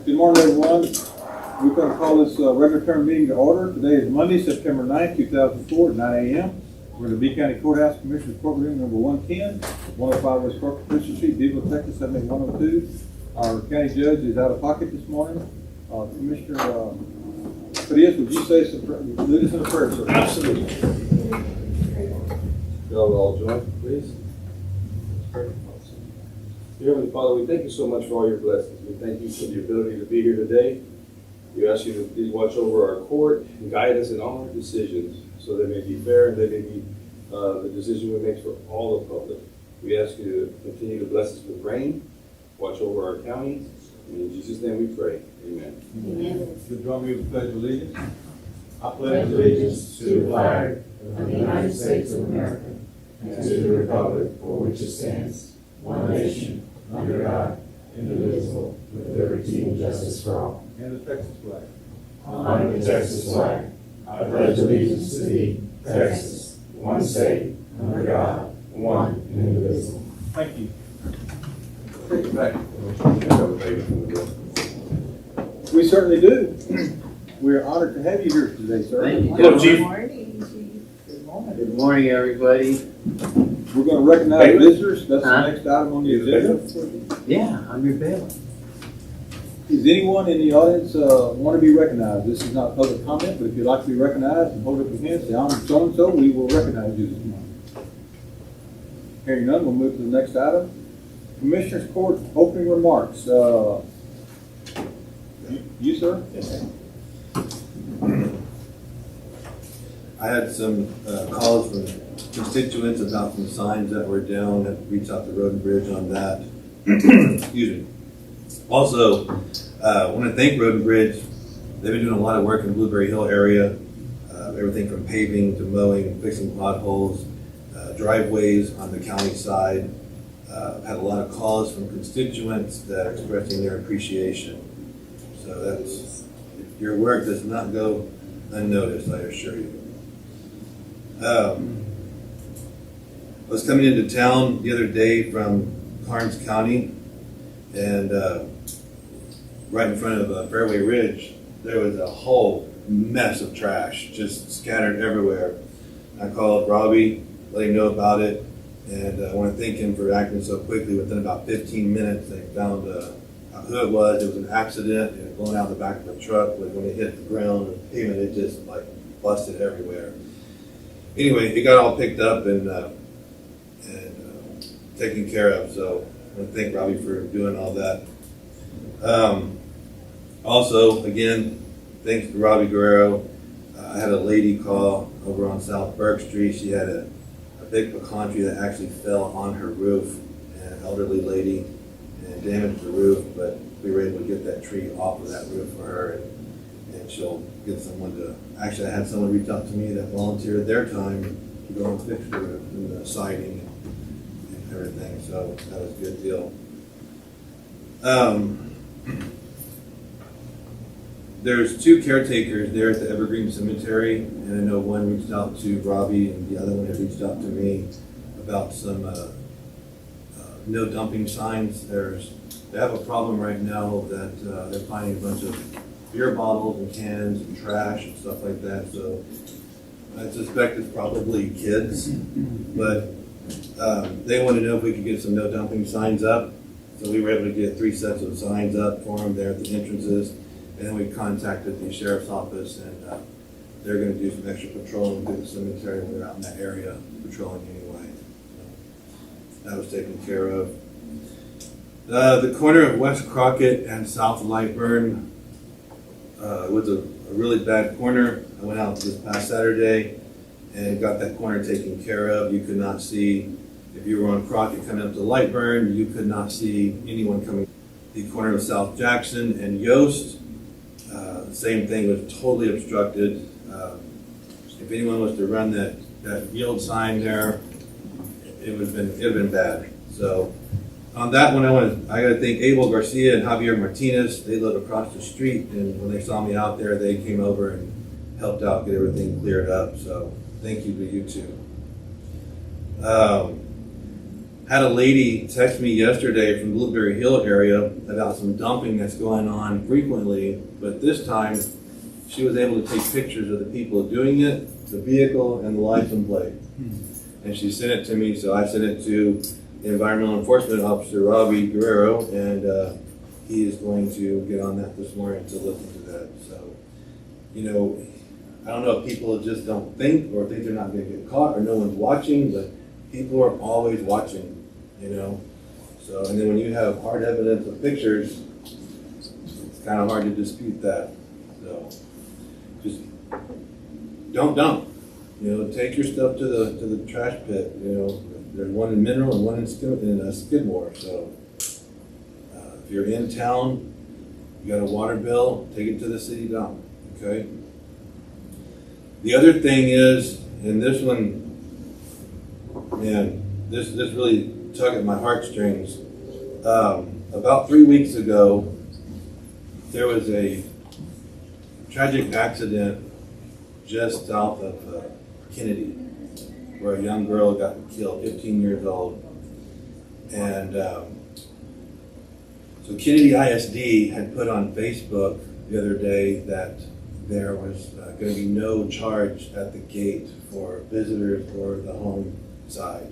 Good morning, everyone. We're going to call this regular term meeting to order. Today is Monday, September 9th, 2004, at 9 a.m. We're in the B County Courthouse, Commissioner's Courtroom number 110, 105 W Corpus Christi St, Beeville, Texas, 78102. Our county judge is out of pocket this morning. Commissioner Frias, would you say lead us in a prayer, sir? Absolutely. Y'all all join, please. Dear Heavenly Father, we thank you so much for all your blessings. We thank you for the ability to be here today. We ask you to please watch over our court and guide us in all our decisions so they may be fair and they may be the decision we make for all the public. We ask you to continue to bless us with rain, watch over our county, and in Jesus' name we pray. Amen. Amen. You'll join me with the Pledge of Allegiance. I pledge allegiance to the flag of the United States of America and to the republic for which it stands, one nation, under God, indivisible, with liberty and justice for all. And the Texas flag. On the Texas flag, I pledge allegiance to thee, Texas, one state, under God, one and indivisible. Thank you. Take it back. We certainly do. We're honored to have you here today, sir. Thank you. Hello, Chief. Good morning, everybody. We're going to recognize visitors. That's the Huh? next item on the agenda. Yeah, I'm your bailiff. Does anyone in the audience want to be recognized? This is not public comment, but if you'd like to be recognized and hold up your hand, say, I'm so-and-so, we will recognize you this morning. Hearing none, we'll move to the next item. Commissioners Court opening remarks. You, sir? Yes, sir. I had some calls from constituents about some signs that were down. Had to reach out to Road and Bridge on that. Excuse me. Also, I want to thank Road and Bridge. They've been doing a lot of work in the Blueberry Hill area. Everything from paving to mowing, fixing potholes, driveways on the county side. I've had a lot of calls from constituents that are expressing their appreciation. So that's, your work does not go unnoticed, I assure you. I was coming into town the other day from Karnes County, and right in front of Fairway Ridge, there was a whole mess of trash just scattered everywhere. I called Robbie, let him know about it, and I want to thank him for acting so quickly. Within about 15 minutes, they found who it was. It was an accident. It had blown out the back of the truck, but when it hit the ground, the pavement, it just like busted everywhere. Anyway, it got all picked up and taken care of. So I want to thank Robbie for doing all that. Also, again, thanks to Robbie Guerrero. I had a lady call over on South Burke Street. She had a big pecan tree that actually fell on her roof, and an elderly lady, and damaged the roof, but we were able to get that tree off of that roof for her, and she'll get someone to, actually I had someone reach out to me that volunteered their time to go and fix the roof and the siding and everything, so that was a good deal. There's two caretakers there at the Evergreen Cemetery, and I know one reached out to Robbie and the other one had reached out to me about some no dumping signs. They have a problem right now that they're finding a bunch of beer bottles and cans and trash and stuff like that, so I suspect it's probably kids, but they want to know if we could get some no dumping signs up, so we were able to get 3 sets of signs up for them there at the entrances. And then we contacted the sheriff's office, and they're going to do some extra patrolling through the cemetery when they're out in that area patrolling anyway. So that was taken care of. The corner of West Crockett and South Lightburn was a really bad corner. I went out this past Saturday and got that corner taken care of. You could not see, if you were on Crockett coming up to Lightburn, you could not see anyone coming. The corner of South Jackson and Yost, same thing, was totally obstructed. If anyone was to run that yield sign there, it would have been bad. So on that one, I got to thank Abel Garcia and Javier Martinez. They live across the street, and when they saw me out there, they came over and helped out get everything cleared up. So thank you to you two. Had a lady text me yesterday from the Blueberry Hill area about some dumping that's going on frequently, but this time she was able to take pictures of the people doing it, the vehicle, and the license plate. And she sent it to me, so I sent it to the Environmental Enforcement Officer, Robbie Guerrero, and he is going to get on that this morning to look into that. So, you know, I don't know if people just don't think or think they're not going to get caught or no one's watching, but people are always watching, you know. So, and then when you have hard evidence of pictures, it's kind of hard to dispute that. So, just don't dump. You know, take your stuff to the trash pit. You know, there's one in Mineral and one in Skidmore. So, if you're in town, you got a water bill, take it to the city dump. Okay. The other thing is, and this one, man, this really tugged at my heartstrings. About 3 weeks ago, there was a tragic accident just south of Kennedy, where a young girl got killed, 15 years old. And so Kennedy ISD had put on Facebook the other day that there was going to be no charge at the gate for visitors or the home side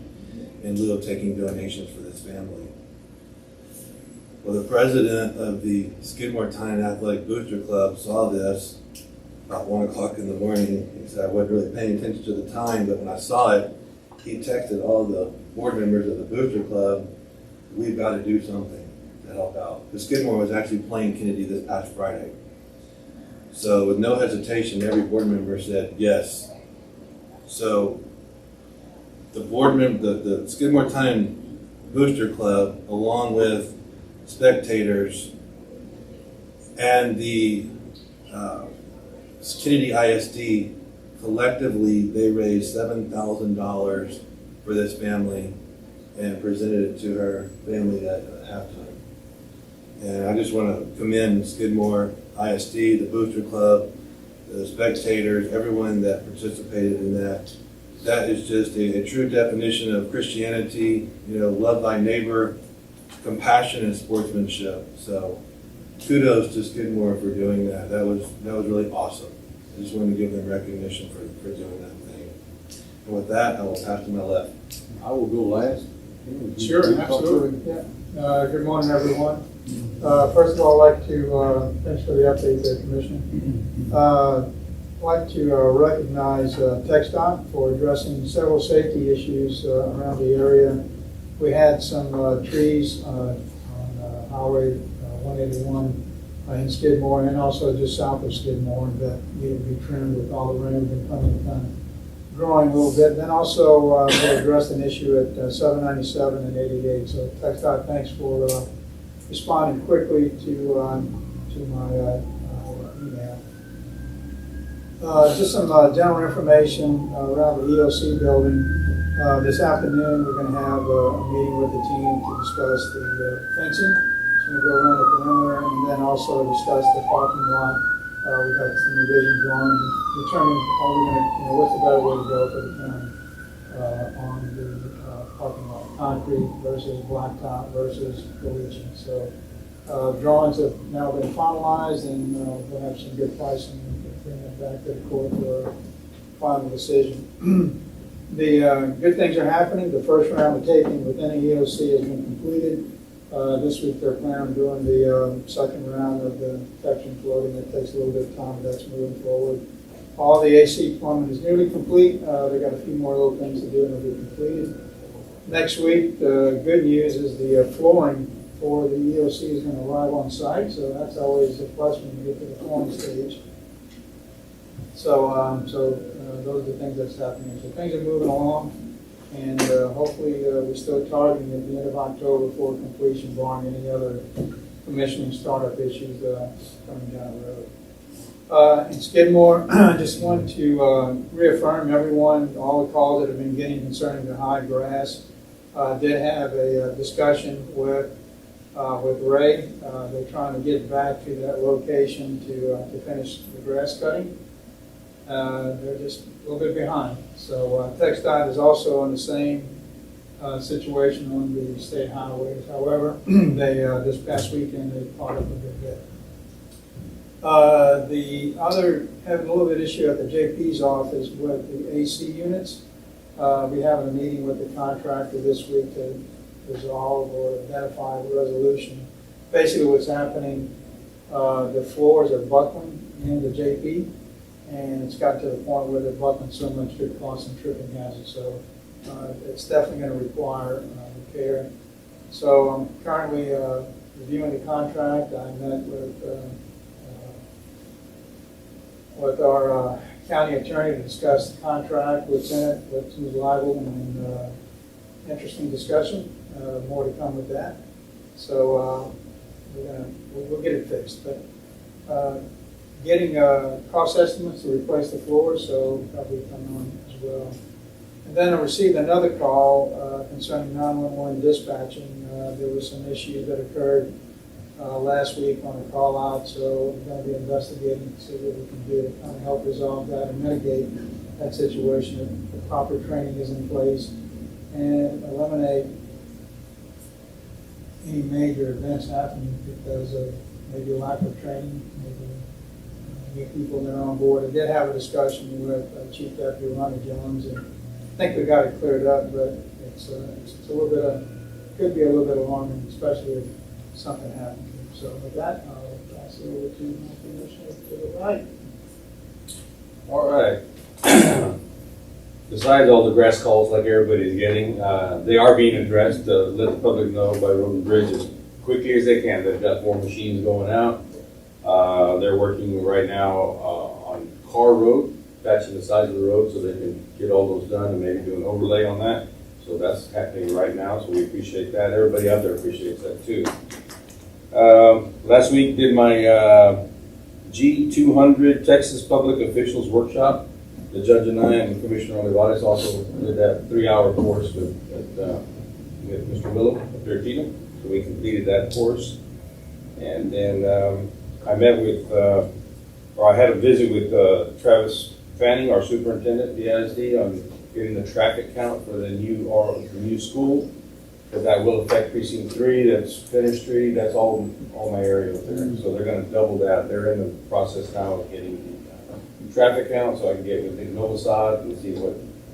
in lieu of taking donations for this family. Well, the president of the Skidmore Town Athletic Booster Club saw this about 1 o'clock in the morning. He said, I wasn't really paying attention to the time, but when I saw it, he texted all the board members of the Booster Club, we've got to do something to help out. The Skidmore was actually playing Kennedy this past Friday. So with no hesitation, every board member said yes. So the the Skidmore Town Booster Club, along with spectators and the Kennedy ISD, collectively they raised $7,000 for this family and presented it to her family at halftime. And I just want to commend Skidmore ISD, the Booster Club, the spectators, everyone that participated in that. That is just a true definition of Christianity, you know, love thy neighbor, compassion, and sportsmanship. So kudos to Skidmore for doing that. That was really awesome. I just wanted to give them recognition for doing that thing. And with that, I will pass to my left. I will go last. Sure, absolutely. Yeah. Good morning, everyone. First of all, I'd like to, thanks for the update there, Commissioner. I'd like to recognize TxDOT for addressing several safety issues around the area. We had some trees on Highway 181 in Skidmore and also just south of Skidmore that needed to be trimmed with all the rain been coming, kind of growing a little bit. Then also we addressed an issue at 797 and 88. So TxDOT, thanks for responding quickly to my email. Just some general information around the EOC building. This afternoon, we're going to have a meeting with the team to discuss the fencing. It's going to go around the perimeter and then also discuss the parking lot. We've got some revision drawings and determine what's the better way to go for the county on the parking lot. Concrete versus blacktop versus collision. So drawings have now been finalized and we'll have some good pricing and bring that back to the court for a final decision. The good things are happening. The first round of taping within the EOC has been completed. This week they're planning on doing the second round of the protection floating. It takes a little bit of time, but that's moving forward. All the AC plumbing is nearly complete. They've got a few more little things to do and it'll be completed. Next week, the good news is the flooring for the EOC is going to arrive on site, so that's always a plus when you get to the flooring stage. So, those are the things that's happening. So things are moving along, and hopefully we're still targeting at the end of October for completion, barring any other commissioning startup issues coming down the road. In Skidmore, I just want to reaffirm everyone, all the calls that have been getting concerning the high grass. Did have a discussion with Ray. They're trying to get back to that location to finish the grass cutting. They're just a little bit behind. So TxDOT is also on the same situation on the state highways. However, they, this past weekend, they caught up a good bit. The other, having a little bit issue at the JP's office with the AC units. We have a meeting with the contractor this week to resolve or identify a resolution. Basically what's happening, the floors are buckling in the JP, and it's gotten to the point where they're buckling so much it causes some tripping hazards. So it's definitely going to require repair. So I'm currently reviewing the contract. I met with our county attorney to discuss the contract, what's in it, what's liable, and interesting discussion. More to come with that. So we'll get it fixed. But getting cost estimates to replace the floors, so probably coming on as well. And then I received another call concerning 911 dispatching. There was some issues that occurred last week on a call out, so we're going to be investigating to see what we can do to kind of help resolve that and mitigate that situation. If the proper training is in place and eliminate any major events happening because of maybe lack of training, maybe new people that are on board. I did have a discussion with Chief Deputy Ronnie Jones, and I think we got it cleared up, but it's a little bit could be a little bit alarming, especially if something happens. So with that, I'll pass it over to my commissioner to the right. All right. Besides all the grass calls like everybody's getting, they are being addressed. Let the public know by Road and Bridge as quickly as they can. They've got more machines going out. They're working right now on Carr Road, patching the sides of the road so they can get all those done and maybe do an overlay on that. So that's happening right now, so we appreciate that. Everybody out there appreciates that too. Last week did my G200 Texas Public Officials Workshop. The judge and I and Commissioner Olivares also did that 3-hour course with Mr. Miller up there at Tito. So we completed that course. And then I met with, or I had a visit with Travis Fanning, our superintendent at the ISD, on getting the traffic count for the new school. But that will affect precinct 3, that's Finish Street, that's all my area up there. So they're going to double that. They're in the process now of getting the traffic count, so I can get with the Novosad and see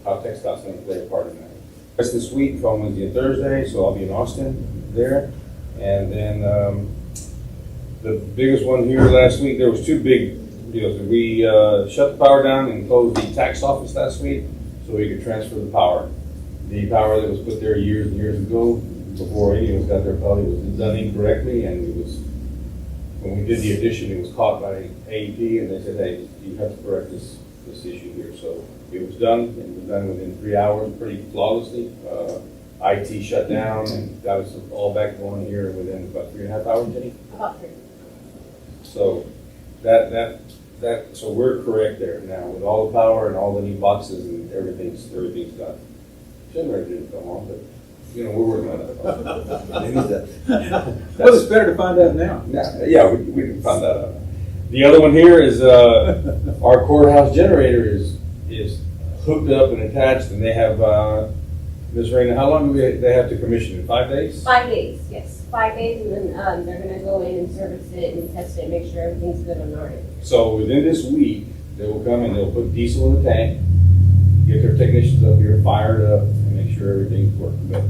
how TxDOT's going to play a part in that. That's this week from Wednesday and Thursday, so I'll be in Austin there. And then the biggest one here last week, there was 2 big deals. We shut the power down and closed the tax office last week so we could transfer the power. The power that was put there years and years ago, before any of us got there, probably was done incorrectly, and it was, when we did the addition, it was caught by AEP, and they said, hey, you have to correct this issue here. So it was done, and it was done within 3 hours, pretty flawlessly. IT shut down, and got us all back going here within about 3.5 hours, Jenny? About 3. So so we're correct there now, with all the power and all the new boxes and everything's done. Generator didn't come on, but we're working on that. Maybe that. Well, it's better to find out now. Yeah, we can find that out. The other one here is our courthouse generator is hooked up and attached, and they have Ms. Raina. How long do they have to commission it? 5 days? 5 days, yes. 5 days, and then they're going to go in and service it and test it, make sure everything's good on our end. So within this week, they will come and they'll put diesel in the tank, get their technicians up here, fire it up, and make sure everything's working. But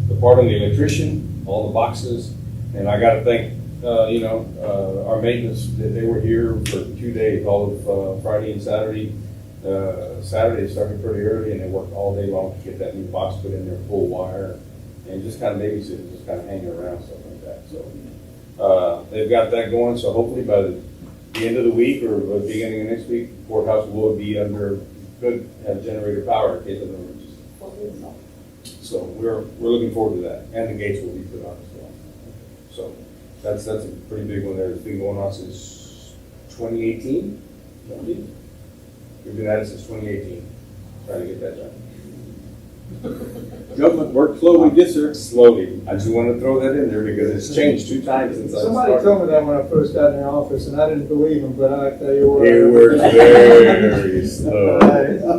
the part on the electrician, all the boxes, and I got to thank, our maintenance, that they were here for 2 days, all of Friday and Saturday. Saturday started pretty early, and they worked all day long to get that new box put in there, full wire, and just kind of babysitting, just kind of hanging around, stuff like that. So they've got that going, so hopefully by the end of the week or the beginning of next week, the courthouse will be could have generator power in case of an emergency. So we're looking forward to that, and the gates will be put on as well. So that's a pretty big one there. It's been going on since 2018. We've been at it since 2018, trying to get that done. Government work slowly gets there. Slowly. I just wanted to throw that in there because it's changed 2 times since I started. Somebody told me that when I first got in the office, and I didn't believe them, but I tell you what. It works very slow.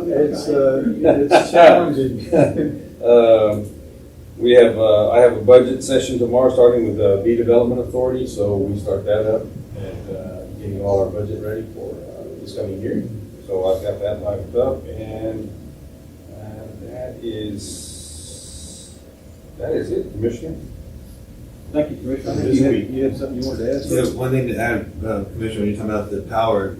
It's challenging. We have, I have a budget session tomorrow, starting with the Bee Development Authority, so we start that up and getting all our budget ready for this coming year. So I've got that lined up, and that is it, Commissioner. Thank you, Commissioner. I think This week. you had something you wanted to add? Yeah, one thing to add, Commissioner, when you're talking about the power,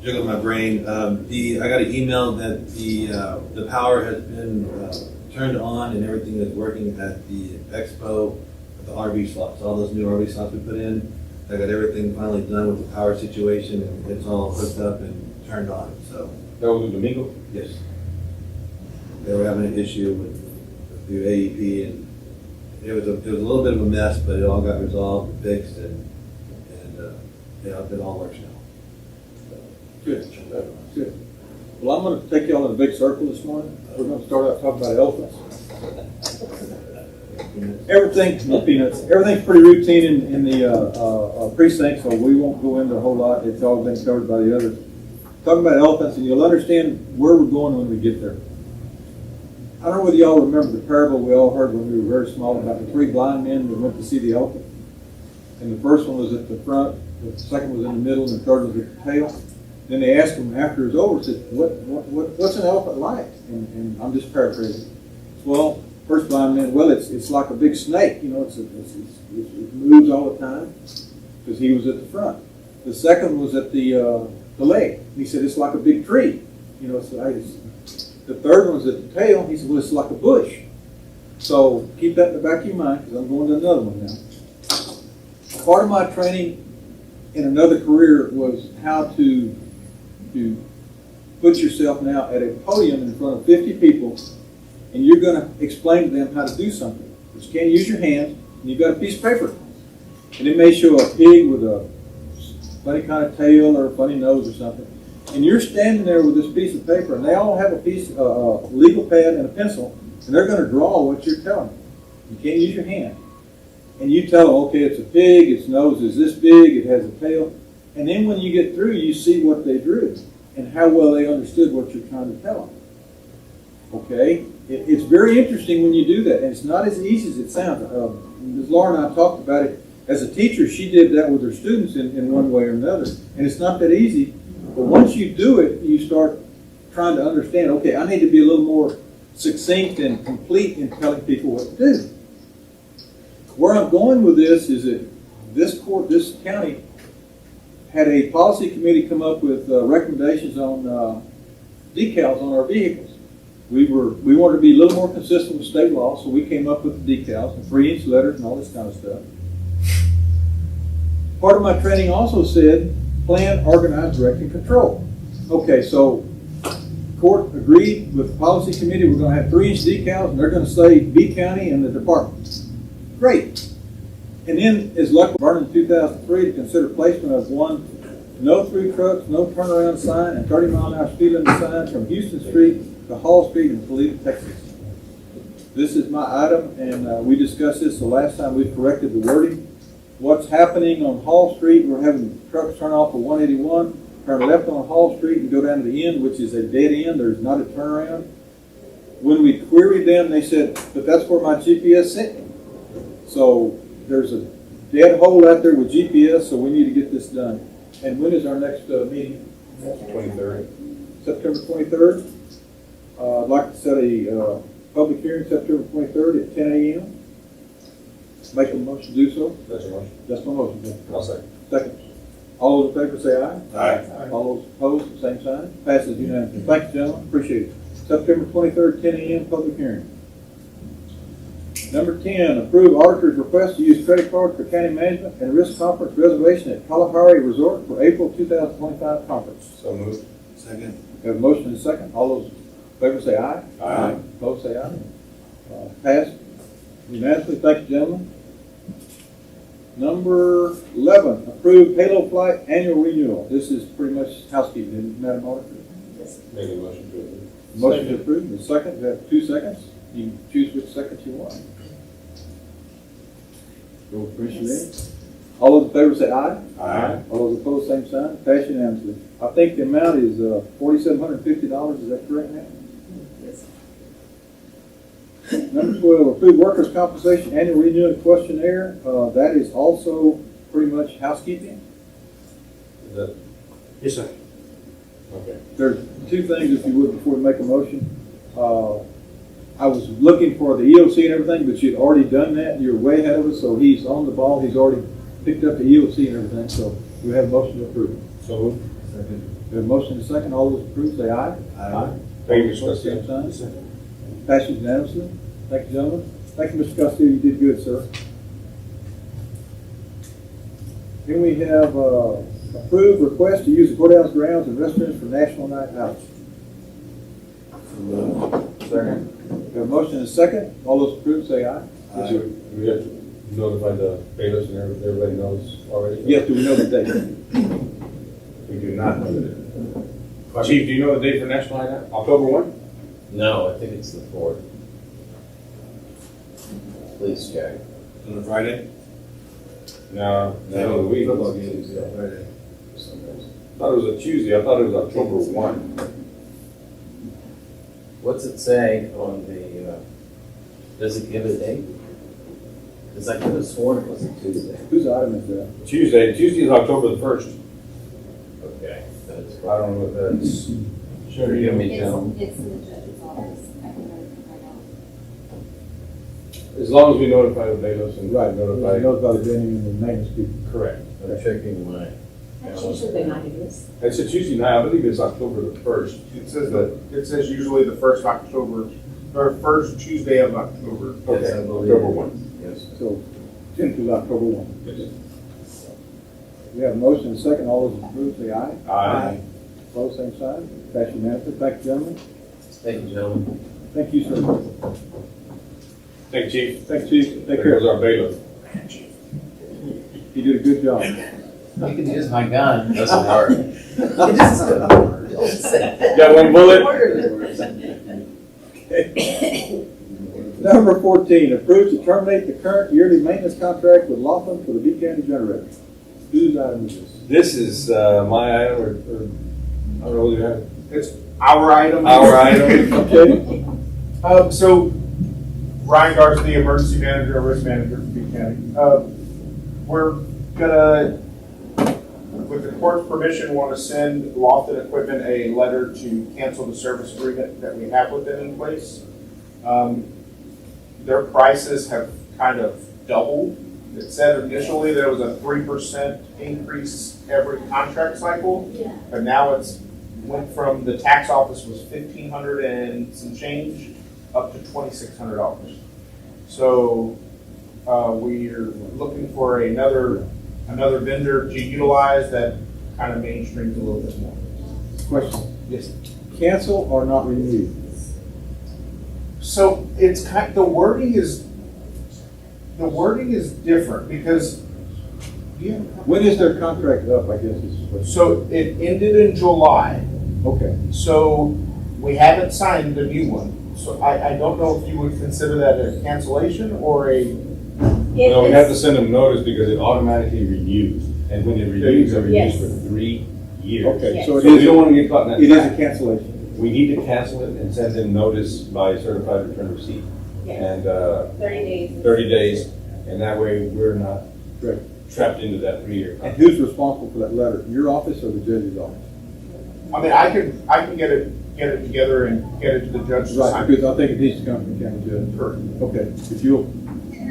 juggled my brain. I got an email that the power has been turned on and everything is working at the expo, at the RV slots, all those new RV slots we put in. I got everything finally done with the power situation, and it's all hooked up and turned on. So That was Domingo. yes, they were having an issue with the AEP, and it was a little bit of a mess, but it all got resolved and fixed, and yeah, it all works now. Good, good. Well, I'm gonna take y'all in a big circle this morning. We're gonna start out talking about elephants. Everything, no peanuts, everything's pretty routine in the precinct, so we won't go into a whole lot. It's all been covered by the others. Talking about elephants, and you'll understand where we're going when we get there. I don't know whether y'all remember the parable we all heard when we were very small about the three blind men that went to see the elephant. And the first one was at the front, the second was in the middle, and the third was at the tail. Then they asked him after it was over, said, what's an elephant like? And I'm just paraphrasing. Well, first blind man, well, it's like a big snake, you know, it moves all the time, because he was at the front. The second was at the leg. He said, it's like a big tree, you know, the third one was at the tail. He said, well, it's like a bush. So keep that in the back of your mind, because I'm going to another one now. Part of my training in another career was how to put yourself now at a podium in front of 50 people, and you're going to explain to them how to do something. But you can't use your hands, and you've got a piece of paper. And it may show a pig with a funny kind of tail or a funny nose or something. And you're standing there with this piece of paper, and they all have a piece of a legal pad and a pencil, and they're going to draw what you're telling them. You can't use your hand. And you tell them, okay, it's a pig, its nose is this big, it has a tail. And then when you get through, you see what they drew and how well they understood what you're trying to tell them. Okay? It's very interesting when you do that, and it's not as easy as it sounds. Ms. Laura and I talked about it. As a teacher, she did that with her students in one way or another. And it's not that easy, but once you do it, you start trying to understand, okay, I need to be a little more succinct and complete in telling people what to do. Where I'm going with this is that this county had a policy committee come up with recommendations on decals on our vehicles. We wanted to be a little more consistent with state law, so we came up with the decals and 3-inch letters and all this kind of stuff. Part of my training also said plan, organize, direct, and control. Okay, so court agreed with the policy committee we're going to have 3-inch decals, and they're going to say B County and the department. Great. And then, as luck burned in 2003 to consider placement of one no through trucks, no turnaround sign, and 30-mile-an-hour speed limit sign from Houston Street to Hall Street in Toledo, Texas. This is my item, and we discussed this the last time we corrected the wording. What's happening on Hall Street, we're having trucks turn off of 181, turn left on Hall Street and go down to the end, which is a dead end. There's not a turnaround. When we queried them, they said, but that's where my GPS sent me. So there's a dead hole out there with GPS, so we need to get this done. And when is our next meeting? 23rd. September 23rd. I'd like to set a public hearing September 23rd at 10 a.m. Make a motion to do so. That's your motion. That's my motion. I'll second. Second. All those in favor say aye. Aye. All those opposed, same sign. Passes unanimously. Thank you, gentlemen. Appreciate it. September 23rd, 10 a.m. public hearing. Number 10, approve auditor's request to use credit card for county management and risk conference reservation at Kalahari Resort for April 2025 conference. So moved. Second. We have a motion and a second. All those in favor say aye. Aye. Opposed say aye. Passed unanimously. Thank you, gentlemen. Number 11, approve Halo Flight annual renewal. This is pretty much housekeeping, Madam Auditor. Make a motion to approve. Motion to approve. The second, we have 2 seconds. You can choose which second you want. Go with Commissioner Lee. All those in favor say aye. Aye. All those opposed, same sign. Pass unanimously. I think the amount is $4,750. Is that correct, ma'am? Yes. Number 12, approve workers' compensation annual renewal questionnaire. That is also pretty much housekeeping. Is that? Yes, sir. Okay. There's two things, if you would, before we make a motion. I was looking for the EOC and everything, but you'd already done that. You're way ahead of us, so he's on the ball. He's already picked up the EOC and everything, so we have a motion to approve. So moved. We have a motion and a second. All those approved, say aye. Aye. Thank you, Mr. Opposed, Garcia. same sign. Passes unanimously. Thank you, gentlemen. Thank you, Mr. Costello. You did good, sir. Then we have approved request to use the courthouse grounds and restrooms for National Night Out. Second. We have a motion and a second. All those approved, say aye. Do we have to notify the bailiffs and everybody knows already? Yes, do we know the date? We do not know the date. Chief, do you know the date for National Night Out? October 1? No, I think it's the 4th. Please check. On a Friday? No, no, the week. Football games, yeah, Friday. I thought it was a Tuesday. I thought it was October 1. What's it say on the, does it give a date? Because I could have sworn it was a Tuesday. Whose item is that? Tuesday is October the 1st. Okay. That's I don't know if that's. Forgive me, Tim. It's in the judge's office. I can write it right now. As long as we notify the bailiffs and Right, notify. notify the venue and the maintenance people. Correct. I'm checking my. That's usually the night it is. It's a Tuesday night. I believe it's October the 1st. It says usually the first October, or first Tuesday of October. Okay, Yes, I believe. October 1. Yes. So, 10th is October 1. We have a motion and a second. All those approved, say aye. Aye. Opposed, same sign. Pass unanimously. Thank you, gentlemen. Thank you, gentlemen. Thank you, sir. Thank you, Chief. Thank you, Chief. Take There care. goes our bailiff. You did a good job. You can use my gun. Doesn't work. It doesn't work. Don't say that. Got one bullet? Number 14, approve to terminate the current yearly maintenance contract with Laughlin for the B County generator. Whose item is this? This is my item, or I don't know whether you have It's our item. our item. Okay. So Ryan Garza, the emergency manager, risk manager for B County. We're gonna, with the court's permission, want to send Lofton Equipment a letter to cancel the service agreement that we have with them in place. Their prices have kind of doubled. It said initially there was a 3% increase every contract cycle, Yeah. but now it's went from the tax office was $1,500 and some change up to $2,600. So we're looking for another vendor to utilize that kind of mainstreams a little bit more. Question. Yes. Cancel or not renew? So it's the wording is different because When is their contract up, I guess is the question. so it ended in July. Okay. So we haven't signed a new one. So I don't know if you would consider that a cancellation or a, No, we have to send them notice because it automatically renews. And when it renews, it renews Yes. for 3 years. Okay, Yes. so So it we is, don't want to get caught in that it is a trap. cancellation. We need to cancel it and send them notice by certified return receipt. Yeah. And 30 days. 30 days, and that way we're not Correct. trapped into that 3-year And contract. who's responsible for that letter? Your office or the judge's office? I mean, I can get it together and get it to the judge to Right, sign. because I think it needs to come from the county judge. Correct. Okay, if you'll,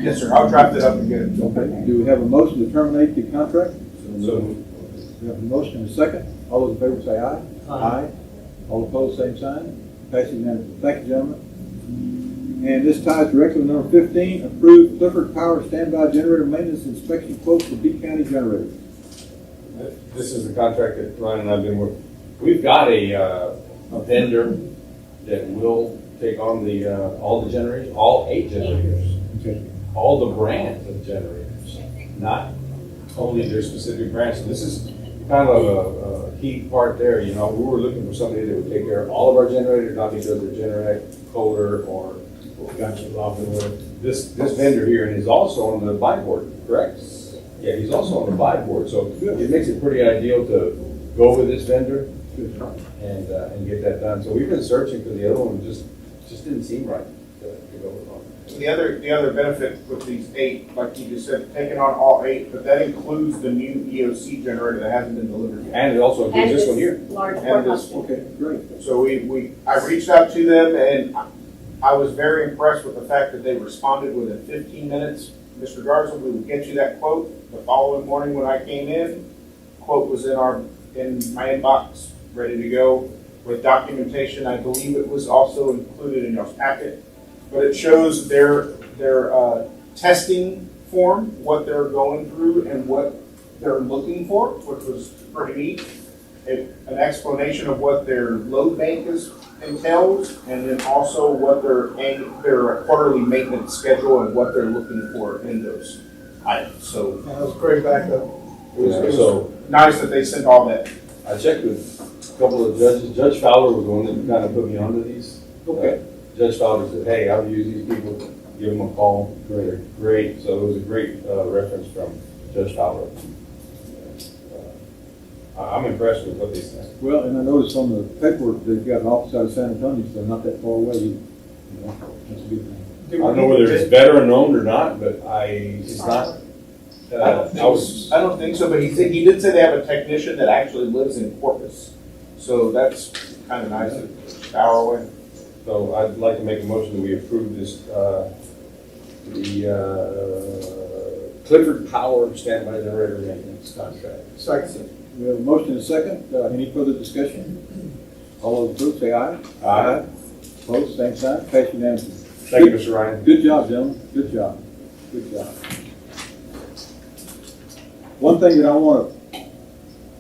Yes, sir. I'll draft it up and get it. okay, do we have a motion to terminate the contract? So, We have a motion and a second. All those in favor say aye. Aye. All opposed, same sign. Passing unanimously. Thank you, gentlemen. And this ties directly to number 15, approve Clifford Power standby generator maintenance inspection quote for B County generators. this is the contract that Ryan and I have been working. We've got a vendor that will take on all the generators, all 8 generators, Okay. all the brands of generators, not only their specific brands. So this is kind of a key part there. You know, we were looking for somebody that would take care of all of our generators, not because they're generator, Kohler, or Laughlin. This vendor here, and he's also on the buy board, correct? Yeah, he's also on the buy board, so it makes it pretty ideal to go with this vendor and get that done. So we've been searching for the other one, just didn't seem right. to go along. The other benefit with these 8, like you just said, taking on all 8, but that includes the new EOC generator that hasn't been delivered yet. And it also And includes this one this here. large And courthouse. this- Okay, great. So I reached out to them, and I was very impressed with the fact that they responded within 15 minutes. Mr. Garza, we would get you that quote the following morning when I came in. Quote was in my inbox, ready to go with documentation. I believe it was also included in your packet, but it shows their testing form, what they're going through and what they're looking for, which was pretty neat. An explanation of what their load bank entails, and then also what their quarterly maintenance schedule and what they're looking for in those items. So That was a great backup. it was So nice that they sent all that. I checked with a couple of judges. Judge Fowler was the one that kind of put me onto these. Okay. Judge Fowler said, hey, I've used these people, give them a call. They're great. So it was a great reference from Judge Fowler. I'm impressed with what they said. Well, and I noticed on the paperwork, they've got an office out of San Antonio, so they're not that far away. You know, that's a good thing. I don't know whether it's veteran owned or not, but it's not. I don't think so, but he did say they have a technician that actually lives in Corpus. So that's kind of nice, an hour away. So I'd like to make a motion that we approve this, Clifford Power standby generator maintenance contract. Second. We have a motion and a second. Any further discussion? All those approved, say aye. Aye. Opposed, same sign. Pass unanimously. Thank you, Mr. Ryan. Good job, gentlemen. Good job. Good job. One thing that I want to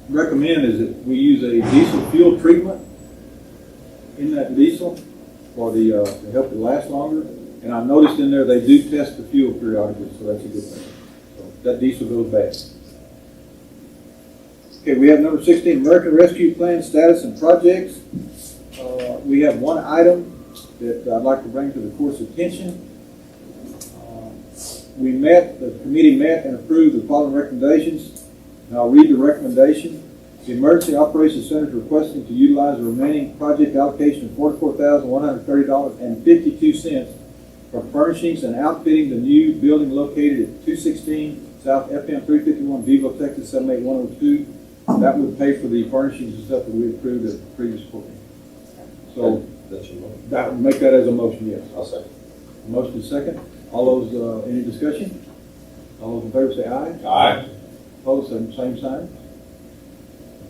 recommend is that we use a diesel fuel treatment in that diesel for the to help it last longer. And I noticed in there they do test the fuel periodically, so that's a good thing. So that diesel goes back. Okay, we have number 16, American Rescue Plan status and projects. We have one item that I'd like to bring to the court's attention. The committee met and approved the following recommendations, and I'll read the recommendation. The Emergency Operations Center is requesting to utilize the remaining project allocation of $44,130.52 for furnishings and outfitting the new building located at 216 South FM 351, Beeville, Texas 78102. That would pay for the furnishings and stuff that we approved at the previous court. So That's your motion. that would make that as a motion, yes. I'll second. Motion is second. All those, any discussion? All those in favor say aye. Aye. Opposed, same sign.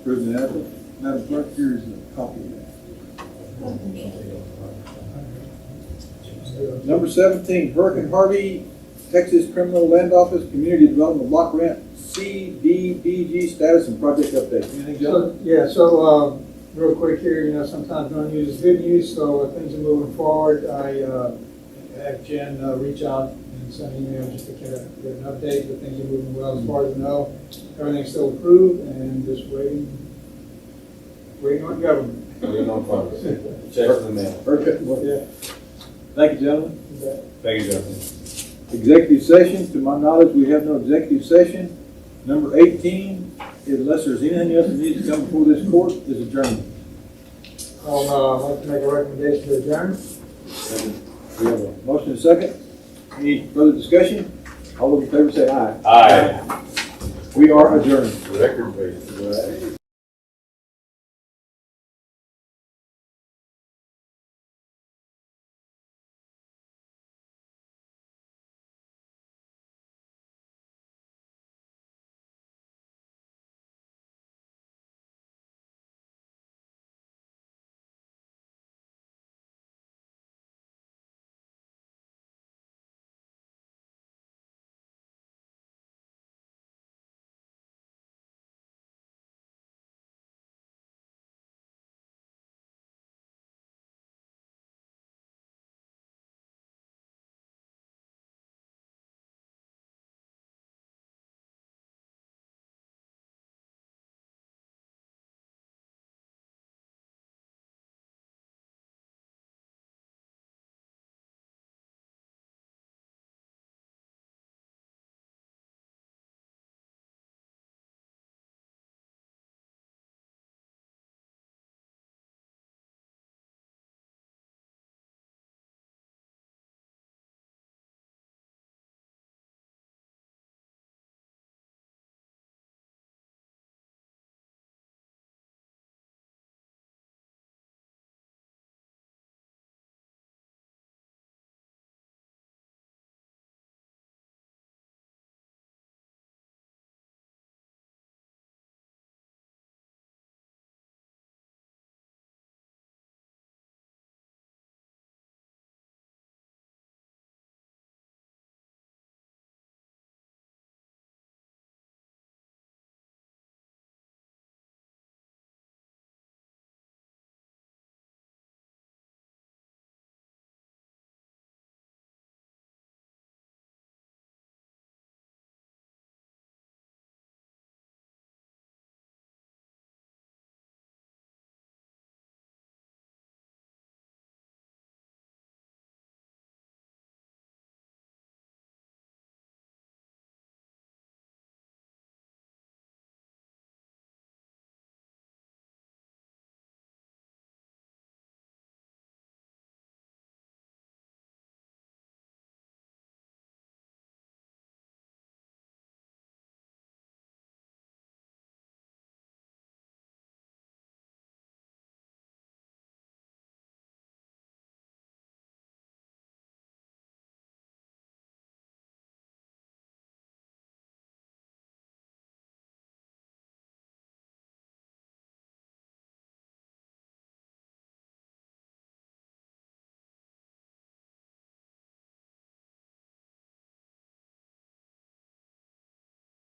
Approved unanimously. Madam Clerk, here is a copy of that. Number 17, Hurricane Harvey, Texas Criminal Land Office, Community Development Block Grant, CDBG status and project update. Anything, John? So real quick here, sometimes no news is good news, so things are moving forward. I had Jen reach out and send an email just to get an update, but things are moving well as far as I know. Everything's still approved and just waiting on government. Waiting on funds. Checks in the mail. Yeah. Thank you, gentlemen. Thank you, Justin. Executive session, to my knowledge, we have no executive session. Number 18, unless there's anything else that needs to come before this court, is adjourned. I'd like to make a recommendation to adjourn. We have a motion and a second. Any further discussion? All those in favor say aye. Aye. We are adjourned. Record break.